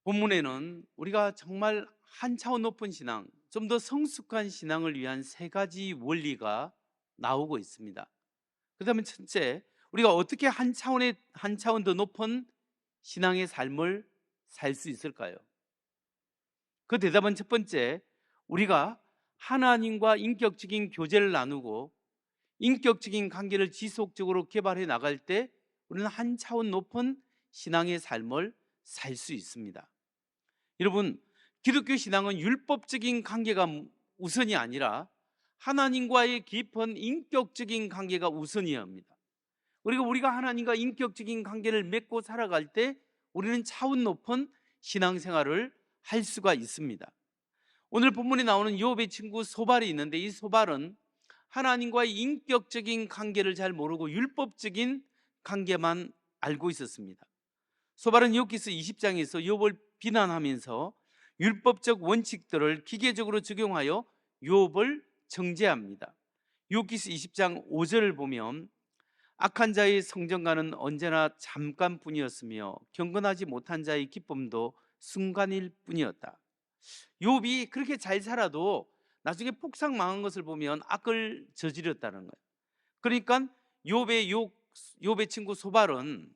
본문에는 우리가 정말 한 차원 높은 신앙, 좀 더 성숙한 신앙을 위한 세 가지 원리가 나오고 있습니다. 그다음에 첫째, 우리가 어떻게 한 차원 더 높은 신앙의 삶을 살 수 있을까요? 그 대답은 첫 번째, 우리가 하나님과 인격적인 교제를 나누고 인격적인 관계를 지속적으로 개발해 나갈 때 우리는 한 차원 높은 신앙의 삶을 살 수 있습니다. 여러분, 기독교 신앙은 율법적인 관계가 우선이 아니라 하나님과의 깊은 인격적인 관계가 우선이어야 합니다. 우리가 하나님과 인격적인 관계를 맺고 살아갈 때 우리는 차원 높은 신앙생활을 할 수가 있습니다. 오늘 본문에 나오는 욥의 친구 소발이 있는데, 이 소발은 하나님과의 인격적인 관계를 잘 모르고 율법적인 관계만 알고 있었습니다. 소발은 욥기서 20장에서 욥을 비난하면서 율법적 원칙들을 기계적으로 적용하여 욥을 정죄합니다. 욥기서 20장 5절을 보면 악한 자의 성전가는 언제나 잠깐뿐이었으며 경건하지 못한 자의 기쁨도 순간일 뿐이었다. 욥이 그렇게 잘 살아도 나중에 폭삭 망한 것을 보면 악을 저질렀다는 거예요. 그러니까 욥의 친구 소발은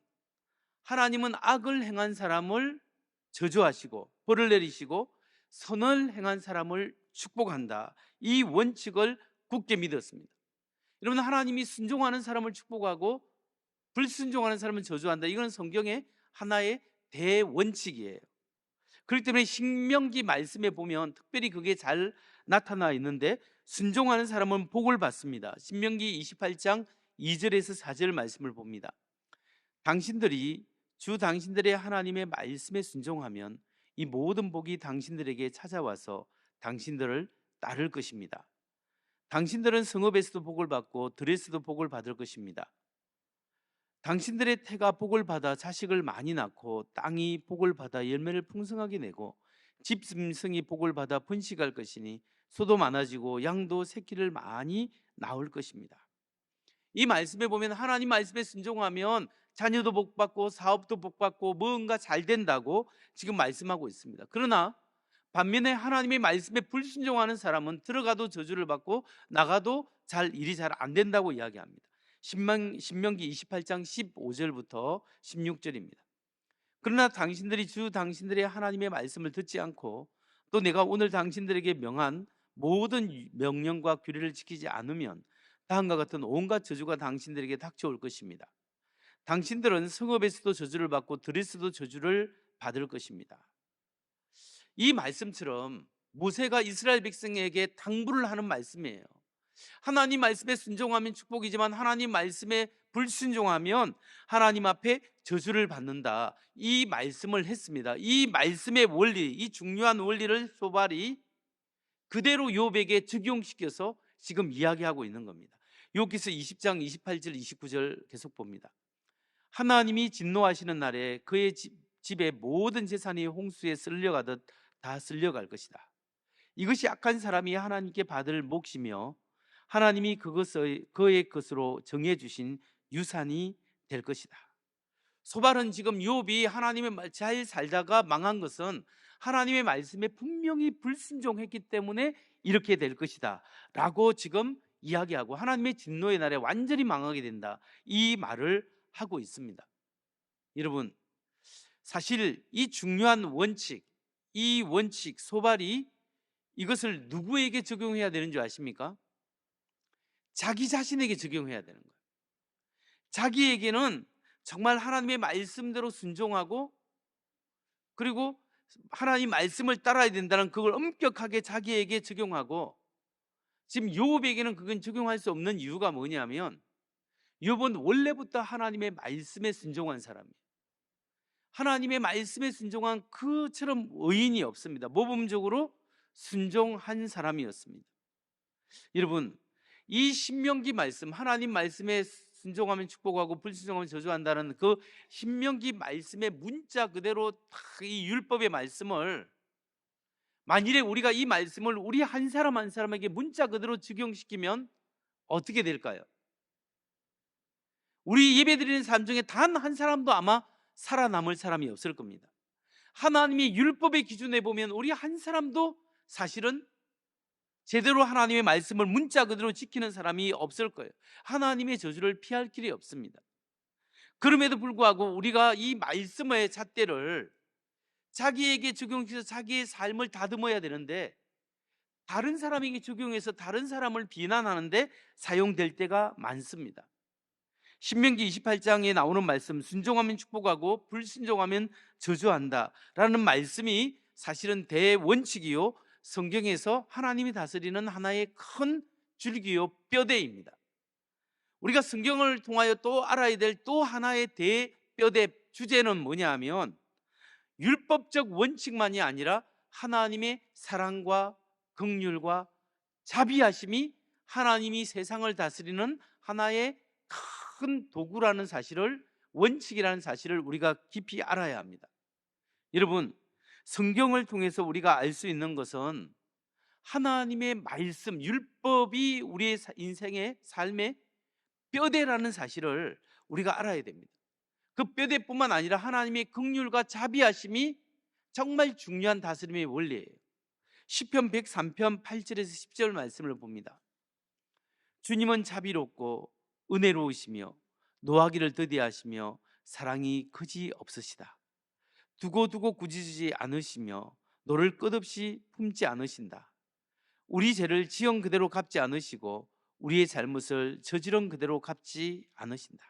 하나님은 악을 행한 사람을 저주하시고 벌을 내리시고 선을 행한 사람을 축복한다, 이 원칙을 굳게 믿었습니다. 여러분, 하나님이 순종하는 사람을 축복하고 불순종하는 사람은 저주한다, 이건 성경의 하나의 대원칙이에요. 그렇기 때문에 신명기 말씀에 보면 특별히 그게 잘 나타나 있는데, 순종하는 사람은 복을 받습니다. 신명기 28장 2절에서 4절 말씀을 봅니다. 당신들의 하나님의 말씀에 순종하면 이 모든 복이 당신들에게 찾아와서 당신들을 따를 것입니다. 당신들은 성읍에서도 복을 받고 들에서도 복을 받을 것입니다. 당신들의 태가 복을 받아 자식을 많이 낳고 땅이 복을 받아 열매를 풍성하게 내고 집짐승이 복을 받아 번식할 것이니 소도 많아지고 양도 새끼를 많이 낳을 것입니다. 이 말씀에 보면 하나님 말씀에 순종하면 자녀도 복받고 사업도 복받고 뭔가 잘 된다고 지금 말씀하고 있습니다. 그러나 반면에 하나님의 말씀에 불순종하는 사람은 들어가도 저주를 받고 나가도 일이 잘 안 된다고 이야기합니다. 신명기 28장 15절부터 16절입니다. 그러나 당신들의 하나님의 말씀을 듣지 않고 또 내가 오늘 당신들에게 명한 모든 명령과 규례를 지키지 않으면 다음과 같은 온갖 저주가 당신들에게 닥쳐올 것입니다. 당신들은 성읍에서도 저주를 받고 들에서도 저주를 받을 것입니다. 이 말씀처럼 모세가 이스라엘 백성에게 당부를 하는 말씀이에요. 하나님 말씀에 순종하면 축복이지만 하나님 말씀에 불순종하면 하나님 앞에 저주를 받는다, 이 말씀을 했습니다. 이 말씀의 원리, 이 중요한 원리를 소발이 그대로 욥에게 적용시켜서 지금 이야기하고 있는 겁니다. 욥기서 20장 28절 29절 계속 봅니다. 하나님이 진노하시는 날에 그의 집의 모든 재산이 홍수에 쓸려가듯 다 쓸려갈 것이다. 이것이 악한 사람이 하나님께 받을 몫이며 하나님이 그것을 그의 것으로 정해주신 유산이 될 것이다. 소발은 지금 욥이 하나님의 말 잘 살다가 망한 것은 하나님의 말씀에 분명히 불순종했기 때문에 이렇게 될 것이다 라고 지금 이야기하고, 하나님의 진노의 날에 완전히 망하게 된다, 이 말을 하고 있습니다. 여러분, 사실 이 중요한 원칙, 이 원칙 소발이 이것을 누구에게 적용해야 되는 줄 아십니까? 자기 자신에게 적용해야 되는 거예요. 자기에게는 정말 하나님의 말씀대로 순종하고 그리고 하나님 말씀을 따라야 된다는 그걸 엄격하게 자기에게 적용하고, 지금 욥에게는 그건 적용할 수 없는 이유가 뭐냐면 욥은 원래부터 하나님의 말씀에 순종한 사람이에요. 하나님의 말씀에 순종한 그처럼 의인이 없습니다. 모범적으로 순종한 사람이었습니다. 여러분, 이 신명기 말씀, 하나님 말씀에 순종하면 축복하고 불순종하면 저주한다는 그 신명기 말씀의 문자 그대로 이 율법의 말씀을 만일에 우리가 이 말씀을 우리 한 사람 한 사람에게 문자 그대로 적용시키면 어떻게 될까요? 우리 예배드리는 사람 중에 단 한 사람도 아마 살아남을 사람이 없을 겁니다. 하나님의 율법의 기준에 보면 우리 한 사람도 사실은 제대로 하나님의 말씀을 문자 그대로 지키는 사람이 없을 거예요. 하나님의 저주를 피할 길이 없습니다. 그럼에도 불구하고 우리가 이 말씀의 잣대를 자기에게 적용해서 자기의 삶을 다듬어야 되는데, 다른 사람에게 적용해서 다른 사람을 비난하는데 사용될 때가 많습니다. 신명기 28장에 나오는 말씀, 순종하면 축복하고 불순종하면 저주한다 라는 말씀이 사실은 대원칙이요, 성경에서 하나님이 다스리는 하나의 큰 줄기요 뼈대입니다. 우리가 성경을 통하여 또 알아야 될 또 하나의 대뼈대 주제는 뭐냐 하면, 율법적 원칙만이 아니라 하나님의 사랑과 긍휼과 자비하심이 하나님이 세상을 다스리는 하나의 큰 도구라는 사실을, 원칙이라는 사실을 우리가 깊이 알아야 합니다. 여러분, 성경을 통해서 우리가 알 수 있는 것은 하나님의 말씀, 율법이 우리의 인생의 삶의 뼈대라는 사실을 우리가 알아야 됩니다. 그 뼈대뿐만 아니라 하나님의 긍휼과 자비하심이 정말 중요한 다스림의 원리예요. 시편 103편 8절에서 10절 말씀을 봅니다. 주님은 자비롭고 은혜로우시며 노하기를 더디하시며 사랑이 그지 없으시다. 두고두고 꾸짖지 않으시며 너를 끝없이 품지 않으신다. 우리 죄를 지은 그대로 갚지 않으시고 우리의 잘못을 저지른 그대로 갚지 않으신다.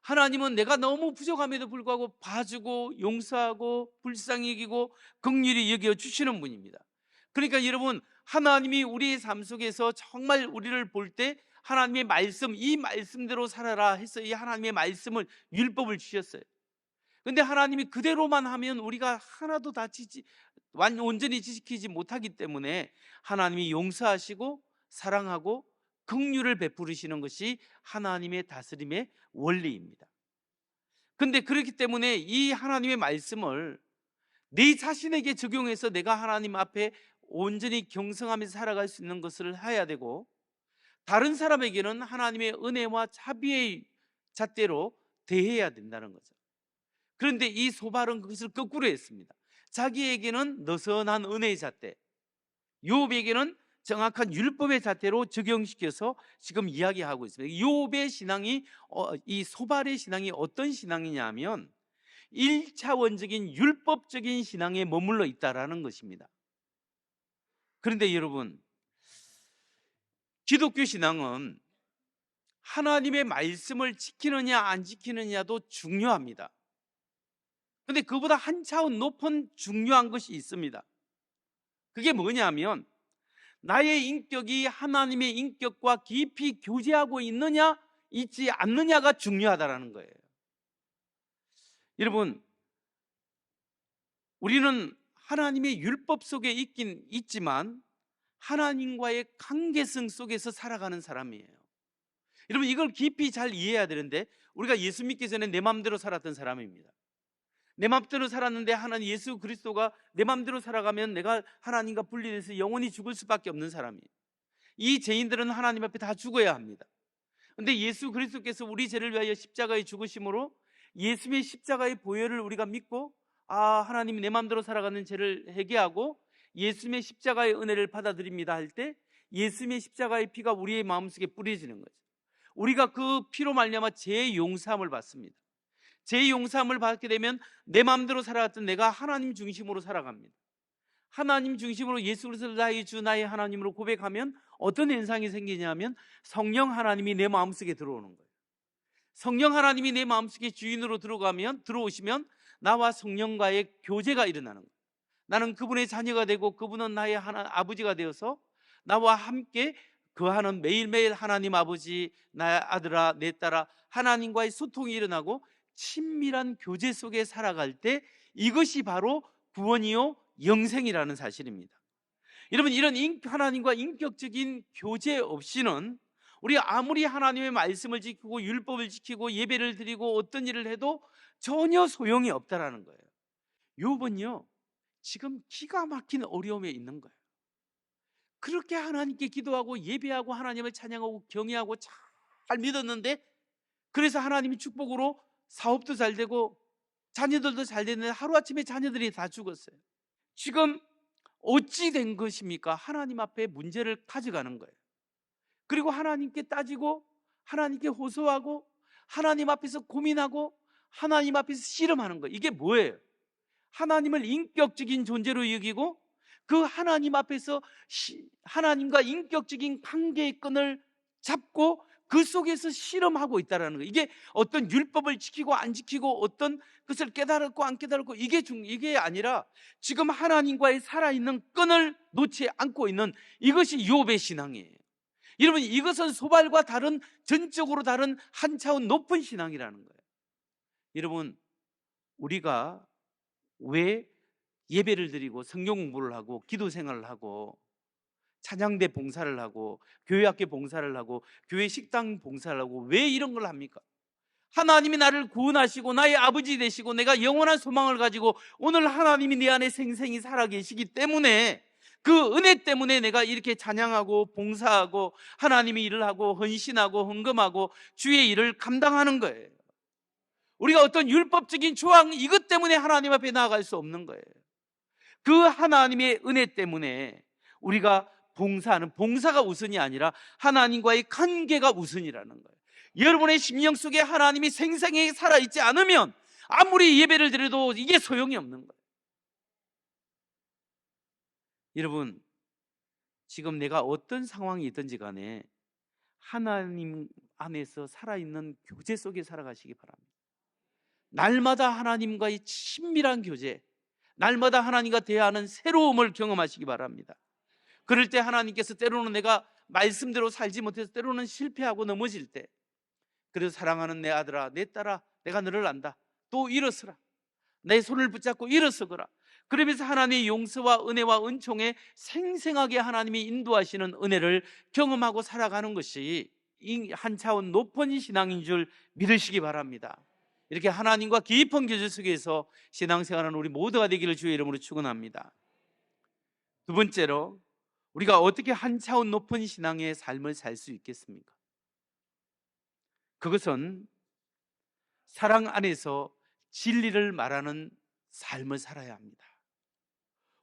하나님은 내가 너무 부족함에도 불구하고 봐주고 용서하고 불쌍히 여기고 긍휼히 여겨주시는 분입니다. 그러니까 여러분, 하나님이 우리의 삶 속에서 정말 우리를 볼 때 하나님의 말씀, 이 말씀대로 살아라 해서 이 하나님의 말씀을, 율법을 주셨어요. 근데 하나님이 그대로만 하면 우리가 하나도 온전히 지키지 못하기 때문에 하나님이 용서하시고 사랑하고 긍휼을 베푸시는 것이 하나님의 다스림의 원리입니다. 근데 그렇기 때문에 이 하나님의 말씀을 내 자신에게 적용해서 내가 하나님 앞에 온전히 경성하면서 살아갈 수 있는 것을 해야 되고, 다른 사람에게는 하나님의 은혜와 자비의 잣대로 대해야 된다는 거죠. 그런데 이 소발은 그것을 거꾸로 했습니다. 자기에게는 느슨한 은혜의 잣대, 욥에게는 정확한 율법의 잣대로 적용시켜서 지금 이야기하고 있습니다. 욥의 신앙이, 이 소발의 신앙이 어떤 신앙이냐 하면 1차원적인 율법적인 신앙에 머물러 있다라는 것입니다. 그런데 여러분, 기독교 신앙은 하나님의 말씀을 지키느냐 안 지키느냐도 중요합니다. 그런데 그보다 한 차원 높은 중요한 것이 있습니다. 그게 뭐냐면 나의 인격이 하나님의 인격과 깊이 교제하고 있느냐 있지 않느냐가 중요하다는 거예요. 여러분, 우리는 하나님의 율법 속에 있긴 있지만 하나님과의 관계성 속에서 살아가는 사람이에요. 여러분, 이걸 깊이 잘 이해해야 되는데, 우리가 예수 믿기 전에 내 마음대로 살았던 사람입니다. 내 마음대로 살았는데 하나님 예수 그리스도가 내 마음대로 살아가면 내가 하나님과 분리돼서 영원히 죽을 수밖에 없는 사람이에요. 이 죄인들은 하나님 앞에 다 죽어야 합니다. 그런데 예수 그리스도께서 우리 죄를 위하여 십자가에 죽으심으로 예수의 십자가의 보혈을 우리가 믿고, 하나님이 내 마음대로 살아가는 죄를 회개하고 예수의 십자가의 은혜를 받아들입니다 할 때 예수의 십자가의 피가 우리의 마음속에 뿌려지는 거죠. 우리가 그 피로 말미암아 죄의 용서함을 받습니다. 죄의 용서함을 받게 되면 내 마음대로 살아갔던 내가 하나님 중심으로 살아갑니다. 하나님 중심으로 예수 그리스도를 나의 주 나의 하나님으로 고백하면 어떤 현상이 생기냐면 성령 하나님이 내 마음속에 들어오는 거예요. 성령 하나님이 내 마음속에 주인으로 들어오시면 나와 성령과의 교제가 일어나는 거예요. 나는 그분의 자녀가 되고 그분은 나의 아버지가 되어서 나와 함께 거하는, 매일매일 하나님 아버지, 나의 아들아 내 딸아, 하나님과의 소통이 일어나고 친밀한 교제 속에 살아갈 때 이것이 바로 구원이요 영생이라는 사실입니다. 여러분, 이런 하나님과 인격적인 교제 없이는 우리 아무리 하나님의 말씀을 지키고 율법을 지키고 예배를 드리고 어떤 일을 해도 전혀 소용이 없다라는 거예요. 욥은요 지금 기가 막힌 어려움에 있는 거예요. 그렇게 하나님께 기도하고 예배하고 하나님을 찬양하고 경외하고 잘 믿었는데, 그래서 하나님이 축복으로 사업도 잘 되고 자녀들도 잘 됐는데 하루아침에 자녀들이 다 죽었어요. 지금 어찌 된 것입니까? 하나님 앞에 문제를 가져가는 거예요. 그리고 하나님께 따지고 하나님께 호소하고 하나님 앞에서 고민하고 하나님 앞에서 씨름하는 거예요. 이게 뭐예요? 하나님을 인격적인 존재로 여기고 그 하나님 앞에서 하나님과 인격적인 관계의 끈을 잡고 그 속에서 실험하고 있다는 거예요. 이게 어떤 율법을 지키고 안 지키고 어떤 것을 깨달았고 안 깨달았고 이게 아니라 지금 하나님과의 살아있는 끈을 놓지 않고 있는 이것이 욥의 신앙이에요. 여러분, 이것은 소발과 다른, 전적으로 다른 한 차원 높은 신앙이라는 거예요. 여러분, 우리가 왜 예배를 드리고 성경 공부를 하고 기도 생활을 하고 찬양대 봉사를 하고 교회학교 봉사를 하고 교회 식당 봉사를 하고 왜 이런 걸 합니까? 하나님이 나를 구원하시고 나의 아버지 되시고 내가 영원한 소망을 가지고 오늘 하나님이 내 안에 생생히 살아계시기 때문에 그 은혜 때문에 내가 이렇게 찬양하고 봉사하고 하나님의 일을 하고 헌신하고 헌금하고 주의 일을 감당하는 거예요. 우리가 어떤 율법적인 조항 이것 때문에 하나님 앞에 나아갈 수 없는 거예요. 그 하나님의 은혜 때문에 우리가 봉사하는, 봉사가 우선이 아니라 하나님과의 관계가 우선이라는 거예요. 여러분의 심령 속에 하나님이 생생하게 살아있지 않으면 아무리 예배를 드려도 이게 소용이 없는 거예요. 여러분, 지금 내가 어떤 상황이 있든지 간에 하나님 안에서 살아있는 교제 속에 살아가시기 바랍니다. 날마다 하나님과의 친밀한 교제, 날마다 하나님과 대화하는 새로움을 경험하시기 바랍니다. 그럴 때 하나님께서 때로는 내가 말씀대로 살지 못해서 때로는 실패하고 넘어질 때, 그래서 사랑하는 내 아들아, 내 딸아, 내가 너를 안다. 또 일어서라. 내 손을 붙잡고 일어서거라. 그러면서 하나님의 용서와 은혜와 은총에 생생하게 하나님이 인도하시는 은혜를 경험하고 살아가는 것이 한 차원 높은 신앙인 줄 믿으시기 바랍니다. 이렇게 하나님과 깊은 교제 속에서 신앙생활하는 우리 모두가 되기를 주의 이름으로 축원합니다. 두 번째로, 우리가 어떻게 한 차원 높은 신앙의 삶을 살 수 있겠습니까? 그것은 사랑 안에서 진리를 말하는 삶을 살아야 합니다.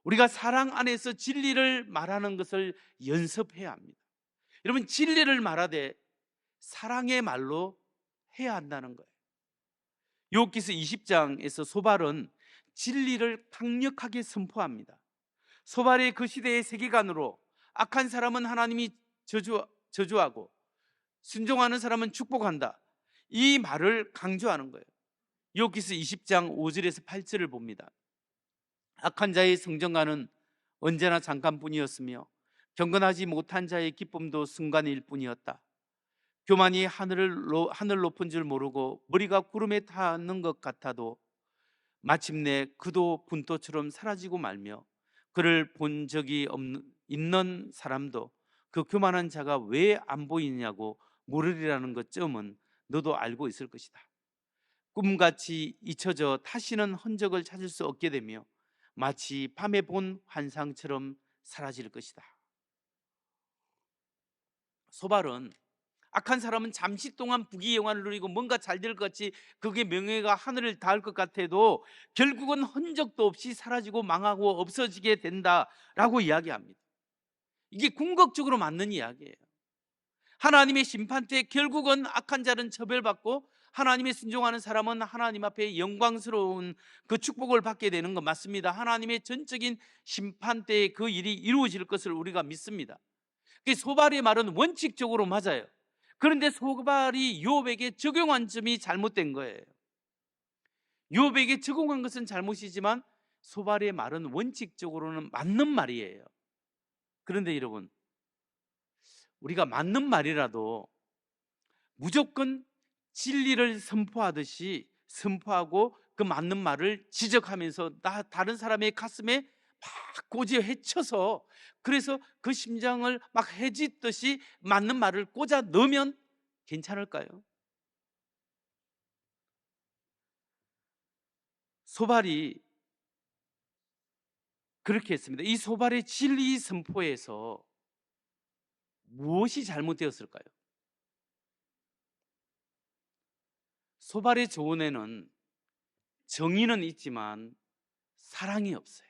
우리가 사랑 안에서 진리를 말하는 것을 연습해야 합니다. 여러분, 진리를 말하되 사랑의 말로 해야 한다는 거예요. 욥기서 20장에서 소발은 진리를 강력하게 선포합니다. 소발의 그 시대의 세계관으로 악한 사람은 하나님이 저주하고 순종하는 사람은 축복한다, 이 말을 강조하는 거예요. 욥기서 20장 5절에서 8절을 봅니다. 악한 자의 성전가는 언제나 잠깐뿐이었으며 경건하지 못한 자의 기쁨도 순간일 뿐이었다. 교만이 하늘 높은 줄 모르고 머리가 구름에 닿는 것 같아도 마침내 그도 분토처럼 사라지고 말며 그를 본 적이 있는 사람도 그 교만한 자가 왜 안 보이냐고 물으리라는 것쯤은 너도 알고 있을 것이다. 꿈같이 잊혀져 다시는 흔적을 찾을 수 없게 되며 마치 밤에 본 환상처럼 사라질 것이다. 소발은 악한 사람은 잠시 동안 부귀영화를 누리고 뭔가 잘 될 것 같이 그게 명예가 하늘을 닿을 것 같아도 결국은 흔적도 없이 사라지고 망하고 없어지게 된다라고 이야기합니다. 이게 궁극적으로 맞는 이야기예요. 하나님의 심판 때 결국은 악한 자는 처벌받고 하나님의 순종하는 사람은 하나님 앞에 영광스러운 그 축복을 받게 되는 것 맞습니다. 하나님의 전적인 심판 때에 그 일이 이루어질 것을 우리가 믿습니다. 소발의 말은 원칙적으로 맞아요. 그런데 소발이 욥에게 적용한 점이 잘못된 거예요. 욥에게 적용한 것은 잘못이지만 소발의 말은 원칙적으로는 맞는 말이에요. 그런데 여러분, 우리가 맞는 말이라도 무조건 진리를 선포하듯이 선포하고 그 맞는 말을 지적하면서 다른 사람의 가슴에 막 꽂아 헤쳐서 그래서 그 심장을 막 해짓듯이 맞는 말을 꽂아 넣으면 괜찮을까요? 소발이 그렇게 했습니다. 이 소발의 진리 선포에서 무엇이 잘못되었을까요? 소발의 조언에는 정의는 있지만 사랑이 없어요.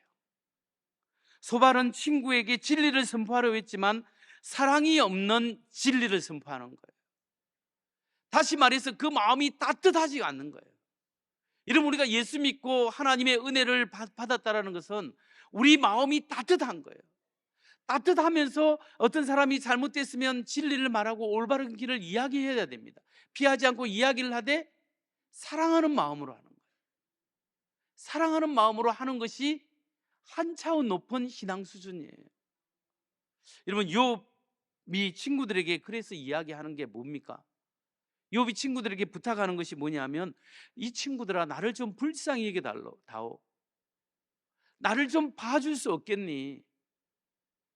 소발은 친구에게 진리를 선포하려고 했지만 사랑이 없는 진리를 선포하는 거예요. 다시 말해서 그 마음이 따뜻하지 않는 거예요. 여러분, 우리가 예수 믿고 하나님의 은혜를 받았다는 것은 우리 마음이 따뜻한 거예요. 따뜻하면서 어떤 사람이 잘못됐으면 진리를 말하고 올바른 길을 이야기해야 됩니다. 피하지 않고 이야기를 하되 사랑하는 마음으로 하는 거예요. 사랑하는 마음으로 하는 것이 한 차원 높은 신앙 수준이에요. 여러분, 욥이 친구들에게 그래서 이야기하는 게 뭡니까? 욥이 친구들에게 부탁하는 것이 뭐냐면, 이 친구들아, 나를 좀 불쌍히 여겨 다오. 나를 좀 봐줄 수 없겠니?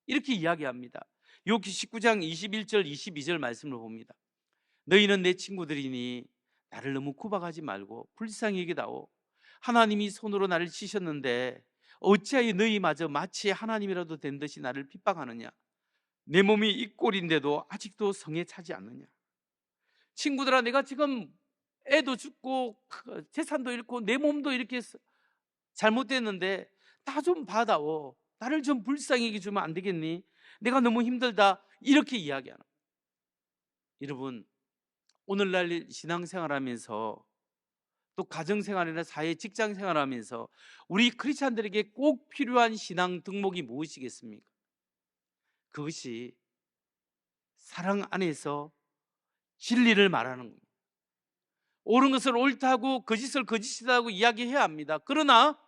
이렇게 이야기합니다. 욥기 19장 21절 22절 말씀을 봅니다. 너희는 내 친구들이니 나를 너무 구박하지 말고 불쌍히 여기다오. 하나님이 손으로 나를 치셨는데 어찌하여 너희마저 마치 하나님이라도 된 듯이 나를 핍박하느냐? 내 몸이 이 꼴인데도 아직도 성에 차지 않느냐? 친구들아, 내가 지금 애도 죽고 재산도 잃고 내 몸도 이렇게 잘못됐는데 나 좀 봐다오. 나를 좀 불쌍히 여겨주면 안 되겠니? 내가 너무 힘들다. 이렇게 이야기하는 거예요. 여러분, 오늘날 신앙생활하면서 또 가정생활이나 사회 직장생활하면서 우리 크리스찬들에게 꼭 필요한 신앙 덕목이 무엇이겠습니까? 그것이 사랑 안에서 진리를 말하는 겁니다. 옳은 것을 옳다고 거짓을 거짓이라고 이야기해야 합니다. 그러나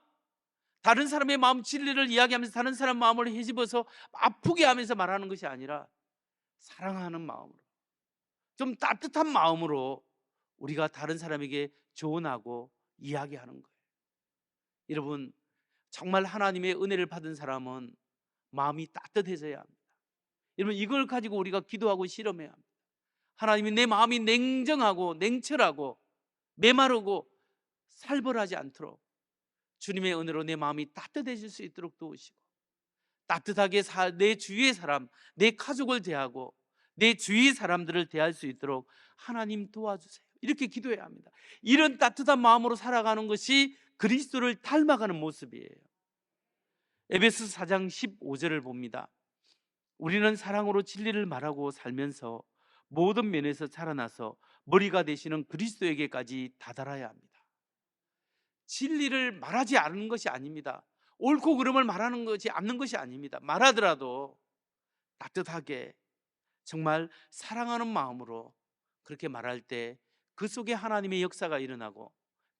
다른 사람의 마음 진리를 이야기하면서 다른 사람 마음을 헤집어서 아프게 하면서 말하는 것이 아니라 사랑하는 마음으로, 좀 따뜻한 마음으로 우리가 다른 사람에게 조언하고 이야기하는 거예요. 여러분, 정말 하나님의 은혜를 받은 사람은 마음이 따뜻해져야 합니다. 여러분, 이걸 가지고 우리가 기도하고 실험해야 합니다. 하나님이 내 마음이 냉정하고 냉철하고 메마르고 살벌하지 않도록 주님의 은혜로 내 마음이 따뜻해질 수 있도록 도우시고, 따뜻하게 내 주위의 사람, 내 가족을 대하고 내 주위 사람들을 대할 수 있도록 하나님 도와주세요. 이렇게 기도해야 합니다. 이런 따뜻한 마음으로 살아가는 것이 그리스도를 닮아가는 모습이에요. 에베소 4장 15절을 봅니다. 우리는 사랑으로 진리를 말하고 살면서 모든 면에서 자라나서 머리가 되시는 그리스도에게까지 다다라야 합니다. 진리를 말하지 않는 것이 아닙니다. 옳고 그름을 말하는 것이 않는 것이 아닙니다. 말하더라도 따뜻하게 정말 사랑하는 마음으로 그렇게 말할 때 그 속에 하나님의 역사가 일어나고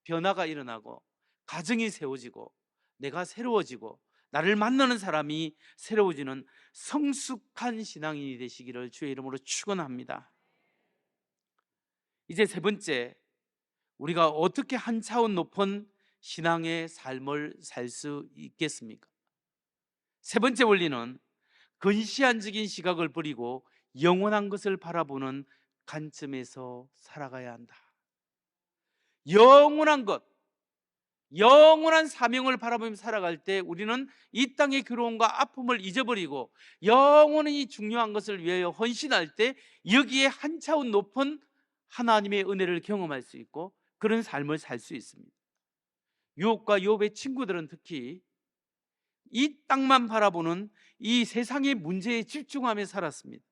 변화가 일어나고 가정이 세워지고 내가 새로워지고 나를 만나는 사람이 새로워지는 성숙한 신앙인이 되시기를 주의 이름으로 축원합니다. 이제 세 번째, 우리가 어떻게 한 차원 높은 신앙의 삶을 살 수 있겠습니까? 세 번째 원리는 근시안적인 시각을 버리고 영원한 것을 바라보는 관점에서 살아가야 한다. 영원한 것, 영원한 사명을 바라보며 살아갈 때 우리는 이 땅의 괴로움과 아픔을 잊어버리고 영원히 중요한 것을 위하여 헌신할 때 여기에 한 차원 높은 하나님의 은혜를 경험할 수 있고 그런 삶을 살 수 있습니다. 욥과 욥의 친구들은 특히 이 땅만 바라보는 이 세상의 문제에 집중하며 살았습니다.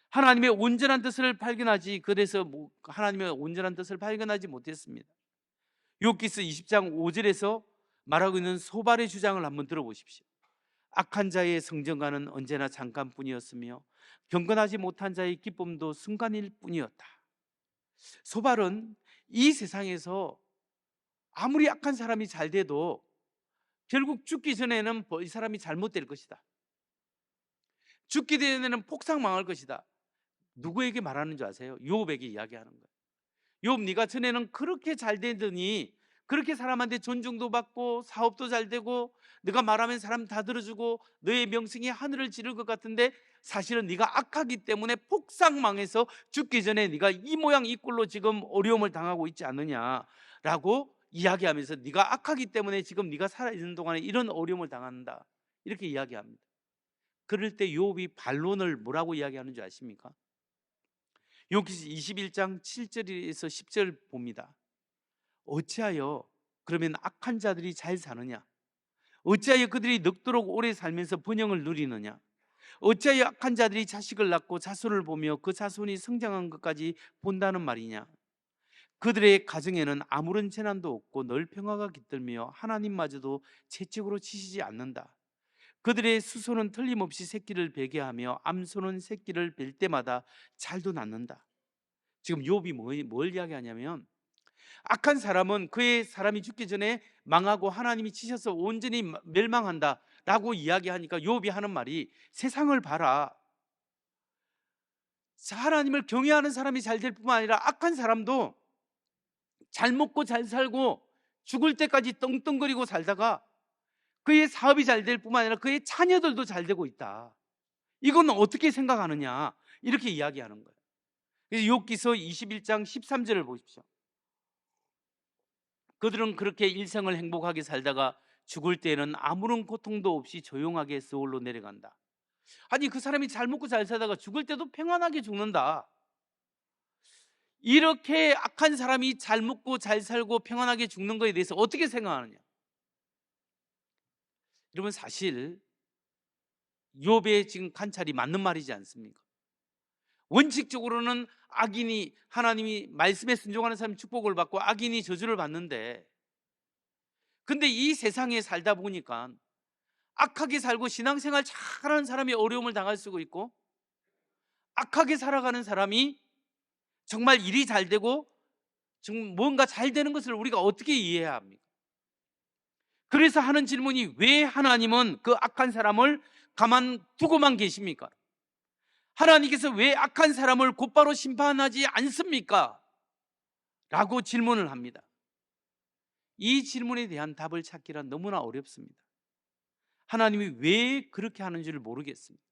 하나님의 온전한 뜻을 발견하지 그래서 하나님의 온전한 뜻을 발견하지 못했습니다. 욥기서 20장 5절에서 말하고 있는 소발의 주장을 한번 들어보십시오. 악한 자의 성전가는 언제나 잠깐뿐이었으며 경건하지 못한 자의 기쁨도 순간일 뿐이었다. 소발은 이 세상에서 아무리 악한 사람이 잘 돼도 결국 죽기 전에는 이 사람이 잘못될 것이다. 죽기 전에는 폭삭 망할 것이다. 누구에게 말하는 줄 아세요? 욥에게 이야기하는 거예요. 욥, 네가 전에는 그렇게 잘 되더니 그렇게 사람한테 존중도 받고 사업도 잘 되고 네가 말하면 사람 다 들어주고 너의 명성이 하늘을 찌를 것 같은데 사실은 네가 악하기 때문에 폭삭 망해서 죽기 전에 네가 이 모양 이 꼴로 지금 어려움을 당하고 있지 않느냐라고 이야기하면서 네가 악하기 때문에 지금 네가 살아있는 동안에 이런 어려움을 당한다 이렇게 이야기합니다. 그럴 때 욥이 반론을 뭐라고 이야기하는 줄 아십니까? 욥기 21장 7절에서 10절 봅니다. 어찌하여 그러면 악한 자들이 잘 사느냐? 어찌하여 그들이 늙도록 오래 살면서 번영을 누리느냐? 어찌하여 악한 자들이 자식을 낳고 자손을 보며 그 자손이 성장한 것까지 본다는 말이냐? 그들의 가정에는 아무런 재난도 없고 늘 평화가 깃들며 하나님마저도 채찍으로 치시지 않는다. 그들의 수소는 틀림없이 새끼를 베게 하며 암소는 새끼를 벨 때마다 잘도 낳는다. 지금 욥이 뭘 이야기하냐면, 악한 사람은 그의 사람이 죽기 전에 망하고 하나님이 치셔서 온전히 멸망한다 라고 이야기하니까 욥이 하는 말이, 세상을 봐라. 하나님을 경외하는 사람이 잘 될 뿐만 아니라 악한 사람도 잘 먹고 잘 살고 죽을 때까지 떵떵거리고 살다가 그의 사업이 잘 될 뿐만 아니라 그의 자녀들도 잘 되고 있다. 이건 어떻게 생각하느냐, 이렇게 이야기하는 거예요. 그래서 욥기서 21장 13절을 보십시오. 그들은 그렇게 일생을 행복하게 살다가 죽을 때에는 아무런 고통도 없이 조용하게 스올로 내려간다. 아니, 그 사람이 잘 먹고 잘 살다가 죽을 때도 평안하게 죽는다. 이렇게 악한 사람이 잘 먹고 잘 살고 평안하게 죽는 것에 대해서 어떻게 생각하느냐? 여러분, 사실 욥의 지금 관찰이 맞는 말이지 않습니까? 원칙적으로는 악인이, 하나님이 말씀에 순종하는 사람이 축복을 받고 악인이 저주를 받는데, 근데 이 세상에 살다 보니까 악하게 살고 신앙생활 잘하는 사람이 어려움을 당할 수가 있고, 악하게 살아가는 사람이 정말 일이 잘 되고 지금 뭔가 잘 되는 것을 우리가 어떻게 이해해야 합니까? 그래서 하는 질문이, 왜 하나님은 그 악한 사람을 가만두고만 계십니까? 하나님께서 왜 악한 사람을 곧바로 심판하지 않습니까? 라고 질문을 합니다. 이 질문에 대한 답을 찾기란 너무나 어렵습니다. 하나님이 왜 그렇게 하는 줄 모르겠습니다.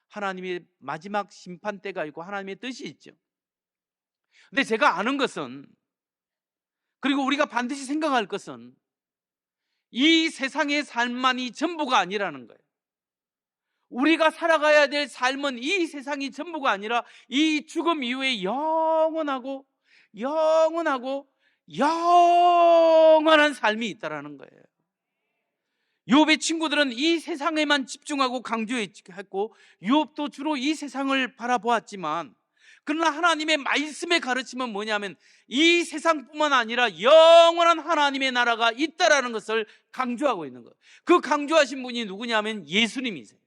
하나님의 마지막 심판 때가 있고 하나님의 뜻이 있죠. 근데 제가 아는 것은, 그리고 우리가 반드시 생각할 것은, 이 세상의 삶만이 전부가 아니라는 거예요. 우리가 살아가야 될 삶은 이 세상이 전부가 아니라 이 죽음 이후에 영원하고 영원하고 영원한 삶이 있다라는 거예요. 욥의 친구들은 이 세상에만 집중하고 강조했고, 욥도 주로 이 세상을 바라보았지만, 그러나 하나님의 말씀의 가르침은 뭐냐면 이 세상뿐만 아니라 영원한 하나님의 나라가 있다라는 것을 강조하고 있는 거예요. 그 강조하신 분이 누구냐면 예수님이세요.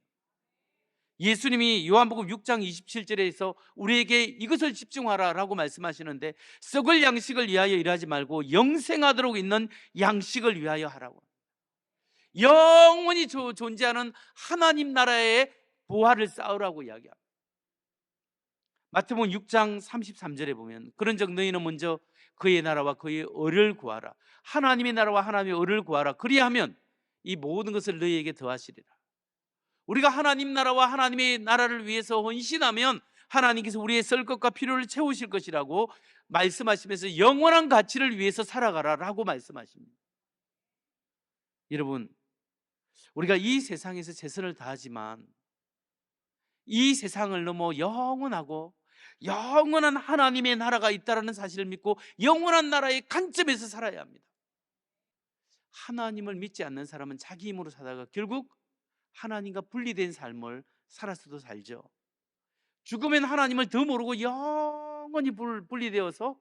예수님이 요한복음 6장 27절에서 우리에게 이것을 집중하라 라고 말씀하시는데, 썩을 양식을 위하여 일하지 말고 영생하도록 있는 양식을 위하여 하라고. 영원히 존재하는 하나님 나라의 보화를 쌓으라고 이야기합니다. 마태복음 6장 33절에 보면, 그런즉 너희는 먼저 그의 나라와 그의 의를 구하라. 하나님의 나라와 하나님의 의를 구하라. 그리하면 이 모든 것을 너희에게 더하시리라. 우리가 하나님 나라와 하나님의 나라를 위해서 헌신하면 하나님께서 우리의 썰 것과 필요를 채우실 것이라고 말씀하시면서 영원한 가치를 위해서 살아가라라고 말씀하십니다. 여러분, 우리가 이 세상에서 최선을 다하지만 이 세상을 넘어 영원하고 영원한 하나님의 나라가 있다는 사실을 믿고 영원한 나라의 관점에서 살아야 합니다. 하나님을 믿지 않는 사람은 자기 힘으로 살다가 결국 하나님과 분리된 삶을 살아서도 살죠. 죽으면 하나님을 더 모르고 영원히 분리되어서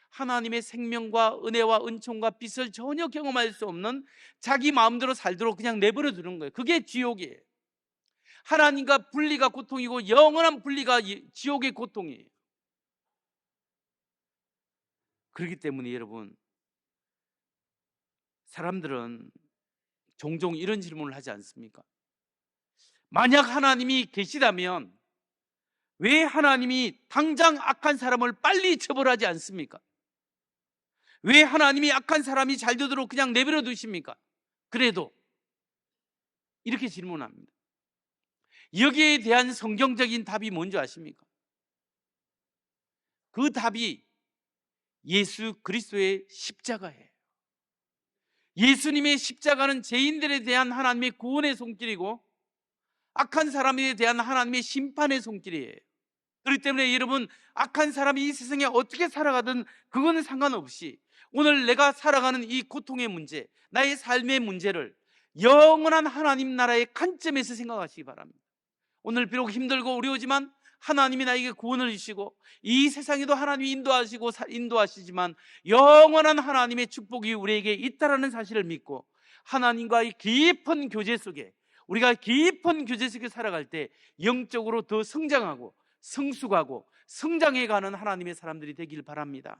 하나님의 생명과 은혜와 은총과 빛을 전혀 경험할 수 없는 자기 마음대로 살도록 그냥 내버려 두는 거예요. 그게 지옥이에요. 하나님과 분리가 고통이고 영원한 분리가 지옥의 고통이에요. 그렇기 때문에 여러분, 사람들은 종종 이런 질문을 하지 않습니까? 만약 하나님이 계시다면 왜 하나님이 당장 악한 사람을 빨리 처벌하지 않습니까? 왜 하나님이 악한 사람이 잘 되도록 그냥 내버려 두십니까? 그래도 이렇게 질문합니다. 여기에 대한 성경적인 답이 뭔지 아십니까? 그 답이 예수 그리스도의 십자가예요. 예수님의 십자가는 죄인들에 대한 하나님의 구원의 손길이고 악한 사람에 대한 하나님의 심판의 손길이에요. 그렇기 때문에 여러분, 악한 사람이 이 세상에 어떻게 살아가든 그거는 상관없이 오늘 내가 살아가는 이 고통의 문제, 나의 삶의 문제를 영원한 하나님 나라의 관점에서 생각하시기 바랍니다. 오늘 비록 힘들고 어려우지만 하나님이 나에게 구원을 주시고 이 세상에도 하나님이 인도하시지만 영원한 하나님의 축복이 우리에게 있다라는 사실을 믿고 하나님과의 깊은 교제 속에, 우리가 깊은 교제 속에 살아갈 때 영적으로 더 성장하고 성숙하고 성장해가는 하나님의 사람들이 되길 바랍니다.